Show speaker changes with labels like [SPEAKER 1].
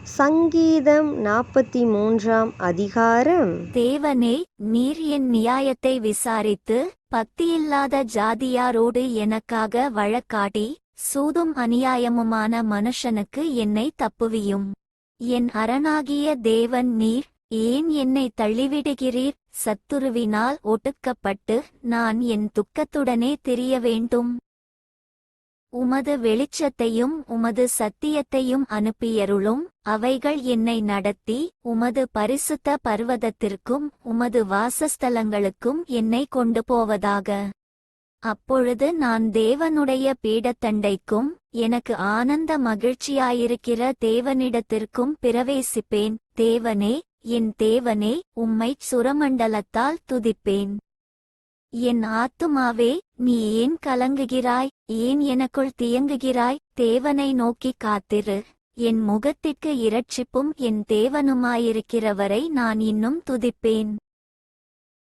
[SPEAKER 1] சங்கீதம் 43 அதிகாரம்.
[SPEAKER 2] தேவனே, நீர் என் நியாயத்தை விசாரித்து பக்தியில்லாத ஜாதியாரோடு எனக்காக வழக்காடி சூதும் அநியாயமுமான மனுஷனுக்கு என்னை தப்புவியும். என் அரணாகிய தேவன் நீர், ஏன் என்னை தள்ளிவிடுகிறீர்? சத்துருவினால் ஒடுக்கப்பட்டு நான் என் துக்கத்துடனே திரிய வேண்டும். உமது வெளிச்சத்தையும் உமது சத்தியத்தையும் அனுப்பியருளும். அவைகள் என்னை நடத்தி உமது பரிசுத்த பர்வதத்திற்கும் உமது வாசஸ்தலங்களுக்கும் என்னை கொண்டு போவதாக. அப்பொழுது நான் தேவனுடைய பீடத்தண்டைக்கும் எனக்கு ஆனந்த மகிழ்ச்சியாயிருக்கிற தேவனிடத்திற்கும் பிரவேசிப்பேன். தேவனே, என் தேவனே, உம்மைச் சுரமண்டலத்தால் துதிப்பேன். என் ஆத்துமாவே, நீ ஏன் கலங்குகிறாய்? ஏன் எனக்குள் தியங்குகிறாய்? தேவனை நோக்கி காத்திரு. என் முகத்திற்கு இரட்சிப்பும் என் தேவனுமாயிருக்கிறவரை நான் இன்னும் துதிப்பேன்.